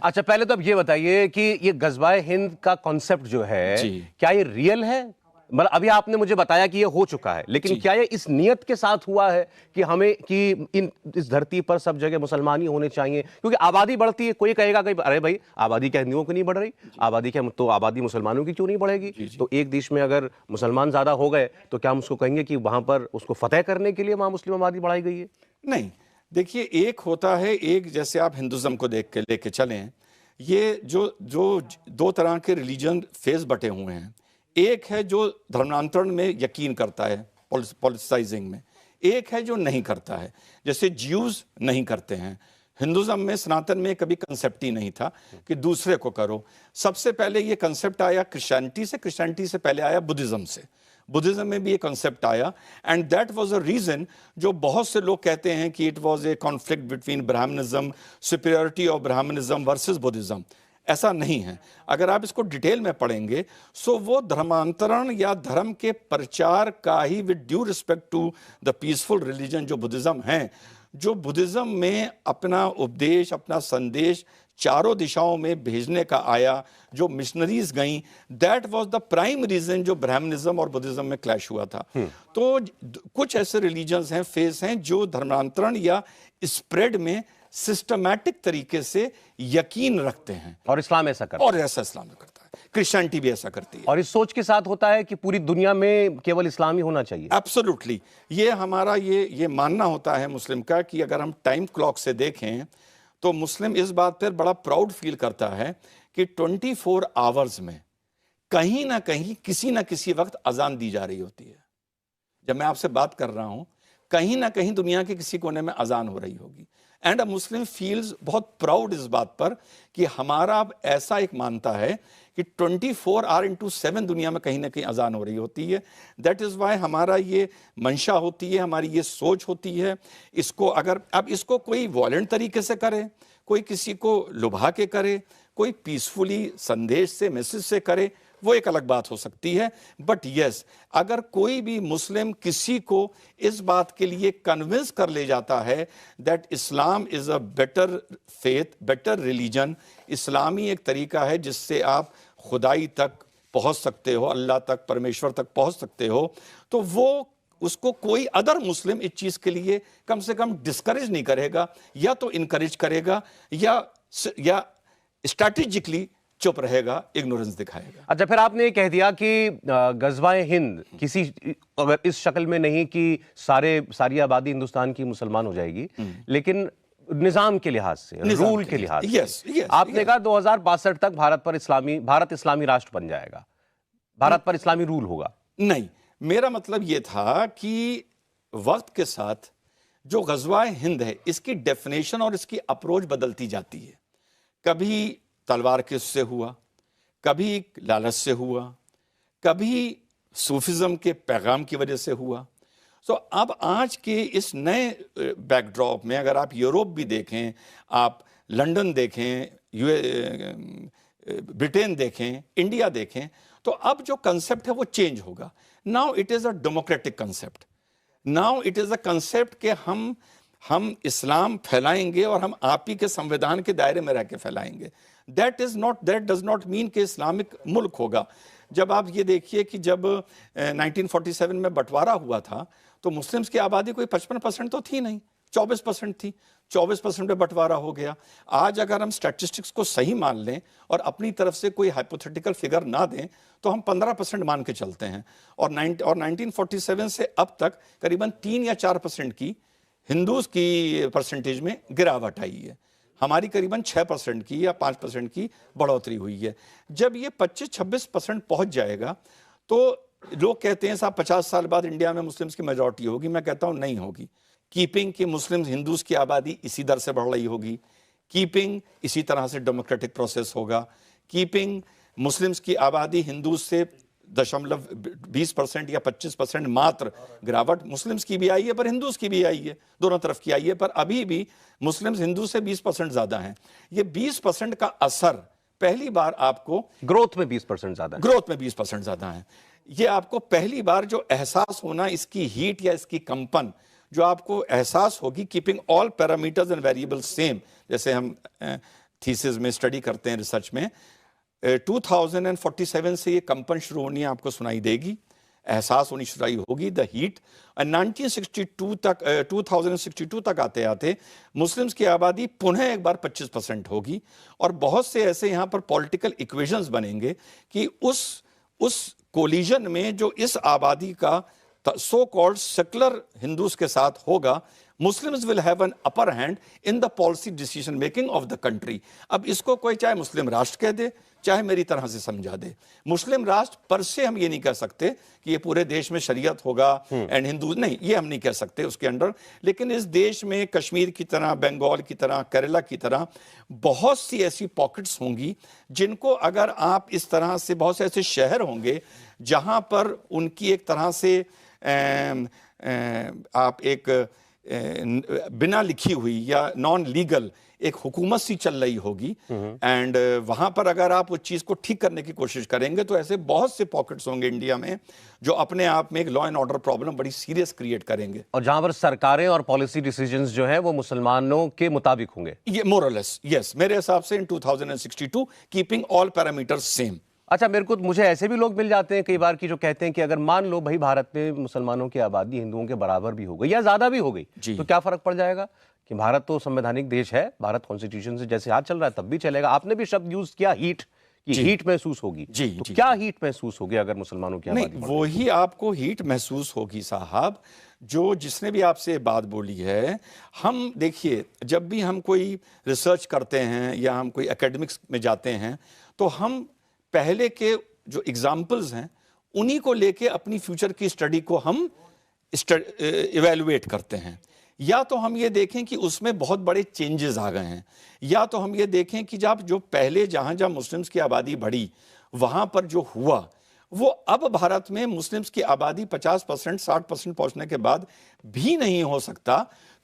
अच्छा, पहले तो अब ये बताइए कि ये गज़वाए हिंद का कॉन्सेप्ट जो है, क्या ये रियल है? मतलब अभी आपने मुझे बताया कि ये हो चुका है, लेकिन क्या ये इस नियत के साथ हुआ है कि हमें कि इस धरती पर सब जगह मुसलमान ही होने चाहिए? क्योंकि आबादी बढ़ती है, कोई कहेगा कि अरे भाई, आबादी क्या हिंदुओं की नहीं बढ़ रही? आबादी क्या, तो आबादी मुसलमानों की क्यों नहीं बढ़ेगी? तो एक देश में अगर मुसलमान ज्यादा हो गए तो क्या हम उसको कहेंगे कि वहां पर उसको फतेह करने के लिए वहां मुस्लिम आबादी बढ़ाई गई है? नहीं, देखिए, एक होता है, एक जैसे आप हिंदुज्म को देख के लेके चलें, ये जो जो दो तरह के रिलीजन फेज बटे हुए हैं। एक है जो धर्मांतरण में यकीन करता है, पॉलिटिसाइजिंग में। एक है जो नहीं करता है, जैसे ज्यूज नहीं करते हैं। हिंदुज्म में, सनातन में कभी कंसेप्ट ही नहीं था कि दूसरे को करो। सबसे पहले ये कंसेप्ट आया क्रिश्चियनिटी से पहले आया बुद्धिज्म से। बुद्धिज्म में भी ये कॉन्सेप्ट आया, and that was a reason जो बहुत से लोग कहते हैं कि it was a conflict between Brahminism, superiority of Brahminism versus Buddhism. ऐसा नहीं है। अगर आप इसको डिटेल में पढ़ेंगे, सो वो धर्मांतरण या धर्म के प्रचार का ही, with due respect to the peaceful religion जो बुद्धिज्म है, जो बुद्धिज्म में अपना उपदेश, अपना संदेश चारों दिशाओं में भेजने का आया, जो मिशनरीज गईं, that was the prime reason जो ब्राह्मणिज्म और बुद्धिज्म में क्लैश हुआ था। तो कुछ ऐसे रिलीजन्स हैं, फेस हैं, जो धर्मांतरण या स्प्रेड में सिस्टमैटिक तरीके से यकीन रखते हैं, और इस्लाम ऐसा करता है, और ऐसा इस्लाम में करता है, क्रिश्चियनिटी भी ऐसा करती है, और इस सोच के साथ होता है कि पूरी दुनिया में केवल इस्लाम ही होना चाहिए। एब्सोल्युटली। ये हमारा ये मानना होता है मुस्लिम का कि अगर हम टाइम क्लॉक से देखें तो मुस्लिम इस बात पर बड़ा प्राउड फील करता है कि 24 आवर्स में कहीं ना कहीं किसी ना किसी वक्त अजान दी जा रही होती है। जब मैं आपसे बात कर रहा हूं, कहीं ना कहीं दुनिया के किसी कोने में अजान हो रही होगी। एंड अ मुस्लिम फील्स बहुत प्राउड इस बात पर कि हमारा अब ऐसा एक मानता है कि 24 आवर इंटू 7 दुनिया में कहीं ना कहीं अजान हो रही होती है। दैट इज़ वाई हमारा ये मंशा होती है, हमारी ये सोच होती है। इसको अगर अब इसको कोई वॉलेंट तरीके से करे, कोई किसी को लुभा के करे, कोई पीसफुली संदेश से, मैसेज से करे, वो एक अलग बात हो सकती है। बट यस, अगर कोई भी मुस्लिम किसी को इस बात के लिए कन्विंस कर ले जाता है that Islam is a better faith, better religion, इस्लामी एक तरीका है जिससे आप खुदाई तक पहुंच सकते हो, अल्लाह तक, परमेश्वर तक पहुंच सकते हो, तो वो उसको कोई अदर मुस्लिम इस चीज़ के लिए कम से कम डिस्करेज नहीं करेगा, या तो इनकरेज करेगा, या स्ट्रैटेजिकली चुप रहेगा, इग्नोरेंस दिखाएगा। अच्छा, फिर आपने ये कह दिया कि गज़वाए हिंद किसी, अगर इस शक्ल में नहीं कि सारी आबादी हिंदुस्तान की मुसलमान हो जाएगी, लेकिन निजाम के लिहाज से, रूल के लिहाज से, आपने कहा 2062 तक भारत इस्लामी राष्ट्र बन जाएगा, भारत पर इस्लामी रूल होगा। नहीं, मेरा मतलब यह था कि वक्त के साथ जो गज़वाए हिंद है, इसकी डेफिनेशन और इसकी अप्रोच बदलती जाती है। कभी तलवार के उससे हुआ, कभी लालच से हुआ, कभी सूफिज्म के पैगाम की वजह से हुआ। सो अब आज के इस नए बैकड्रॉप में अगर आप यूरोप भी देखें, आप लंदन देखें, ब्रिटेन देखें, इंडिया देखें, तो अब जो कंसेप्ट है वो चेंज होगा। Now it is a democratic concept. Now it is a concept कि हम इस्लाम फैलाएंगे और हम आप ही के संविधान के दायरे में रह के फैलाएंगे। दैट डज नॉट मीन कि इस्लामिक मुल्क होगा। जब आप ये देखिए कि जब 1947 में बंटवारा हुआ था तो मुस्लिम्स की आबादी कोई 55% तो थी नहीं, 24% थी। 24% में बंटवारा हो गया। आज अगर हम स्टैटिस्टिक्स को सही मान लें और अपनी तरफ से कोई हाइपोथेटिकल फिगर ना दें तो हम 15% मान के चलते हैं, और 1947 से अब तक करीबन 3 या 4% की हिंदूज की परसेंटेज में गिरावट आई है। हमारी करीबन 6% की या 5% की बढ़ोतरी हुई है। जब ये 25-26% पहुंच जाएगा तो लोग कहते हैं साहब 50 साल बाद इंडिया में मुस्लिम्स की मेजॉरिटी होगी। मैं कहता हूं नहीं होगी। कीपिंग कि मुस्लिम हिंदूज की आबादी इसी दर से बढ़ रही होगी, कीपिंग इसी तरह से डेमोक्रेटिक प्रोसेस होगा, कीपिंग मुस्लिम्स की आबादी हिंदूज से 0.20% या 25% मात्र गिरावट मुस्लिम्स की भी आई है, पर हिंदूज की भी आई है, दोनों तरफ की आई है, पर अभी भी मुस्लिम्स हिंदू से 20% ज्यादा हैं। ये 20% का असर पहली बार आपको ग्रोथ में 20% ज्यादा है, ग्रोथ में 20% ज्यादा है। ये आपको पहली बार जो एहसास होना, इसकी हीट या इसकी कंपन जो आपको एहसास होगी, keeping all parameters and variables same, जैसे हम थीसिस में स्टडी करते हैं, रिसर्च में, 2047 से ये कंपन शुरू होनी आपको सुनाई देगी, एहसास होनी शुरू होगी, द हीट। 1962 तक 2062 तक आते आते मुस्लिम्स की आबादी पुनः एक बार 25% होगी, और बहुत से ऐसे यहाँ पर पॉलिटिकल इक्वेशंस बनेंगे कि उस कोलिजन में जो इस आबादी का सो कॉल्ड सेकुलर हिंदूज के साथ होगा, Muslims will have an upper hand in the policy decision making of the country. अब इसको कोई चाहे मुस्लिम राष्ट्र कह दे, चाहे मेरी तरह से समझा दे, मुस्लिम राष्ट्र पर से हम ये नहीं कह सकते कि ये पूरे देश में शरीयत होगा एंड हिंदू, नहीं, ये हम नहीं कह सकते उसके अंडर। लेकिन इस देश में कश्मीर की तरह, बंगाल की तरह, केरला की तरह बहुत सी ऐसी पॉकेट्स होंगी जिनको अगर आप इस तरह से, बहुत से ऐसे शहर होंगे जहां पर उनकी एक तरह से आप एक बिना लिखी हुई या नॉन लीगल एक हुकूमत सी चल रही होगी, एंड वहां पर अगर आप उस चीज को ठीक करने की कोशिश करेंगे तो ऐसे बहुत से पॉकेट्स होंगे इंडिया में जो अपने आप में एक लॉ एंड ऑर्डर प्रॉब्लम बड़ी सीरियस क्रिएट करेंगे, और जहां पर सरकारें और पॉलिसी डिसीजंस जो है वो मुसलमानों के मुताबिक होंगे। ये मोरलेस, यस, मेरे हिसाब से इन 2062 कीपिंग ऑल पैरामीटर्स सेम। अच्छा, मुझे ऐसे भी लोग मिल जाते हैं कई बार कि जो कहते हैं कि अगर मान लो भाई भारत में मुसलमानों की आबादी हिंदुओं के बराबर भी हो गई या ज्यादा भी हो गई, तो क्या फर्क पड़ जाएगा कि भारत तो संवैधानिक देश है, भारत कॉन्स्टिट्यूशन से जैसे आज चल रहा है तब भी चलेगा। आपने भी शब्द यूज किया हीट, कि हीट महसूस होगी, तो क्या हीट महसूस होगी अगर मुसलमानों की आबादी? नहीं, वो ही आपको हीट महसूस होगी साहब, जो जिसने भी आपसे बात बोली है। हम देखिए, जब भी हम कोई रिसर्च करते हैं या हम कोई एकेडमिक्स में जाते हैं तो हम पहले के जो एग्जाम्पल्स हैं उन्हीं को लेके अपनी फ्यूचर की स्टडी को हम इवेलुएट करते हैं। या तो हम ये देखें कि उसमें बहुत बड़े चेंजेस आ गए हैं, या तो हम ये देखें कि जब जो पहले जहां जहां मुस्लिम्स की आबादी बढ़ी वहां पर जो हुआ वो अब भारत में मुस्लिम्स की आबादी 50% 60% पहुंचने के बाद भी नहीं हो सकता,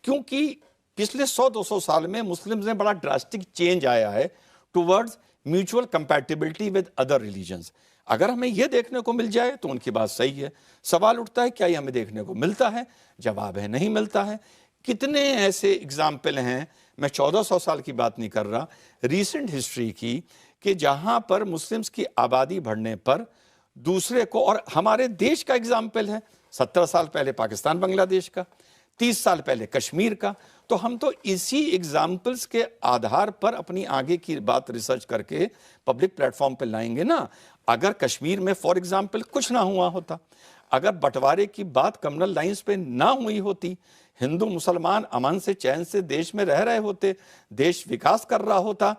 क्योंकि पिछले 100-200 साल में मुस्लिम्स में बड़ा ड्रास्टिक चेंज आया है towards mutual compatibility with other religions. अगर हमें यह देखने को मिल जाए तो उनकी बात सही है। सवाल उठता है क्या ये हमें देखने को मिलता है? जवाब है नहीं मिलता है। कितने ऐसे एग्जाम्पल हैं, मैं 1400 साल की बात नहीं कर रहा, रीसेंट हिस्ट्री की, कि जहां पर मुस्लिम्स की आबादी बढ़ने पर दूसरे को, और हमारे देश का एग्जाम्पल है 17 साल पहले पाकिस्तान बांग्लादेश का, 30 साल पहले कश्मीर का, तो हम तो इसी एग्जाम्पल्स के आधार पर अपनी आगे की बात रिसर्च करके पब्लिक प्लेटफॉर्म पे लाएंगे ना। अगर कश्मीर में फॉर एग्जाम्पल कुछ ना हुआ होता, अगर बंटवारे की बात कम्युनल लाइंस पे ना हुई होती, हिंदू मुसलमान अमन से चैन से देश में रह रहे होते, देश विकास कर रहा होता,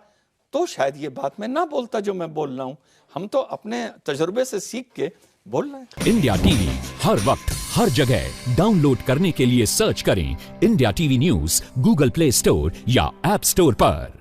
तो शायद ये बात मैं ना बोलता जो मैं बोल रहा हूं। हम तो अपने तजुर्बे से सीख के बोल रहे हैं। इंडिया टीवी हर वक्त हर जगह डाउनलोड करने के लिए सर्च करें India TV news Google play store या ऐप स्टोर पर।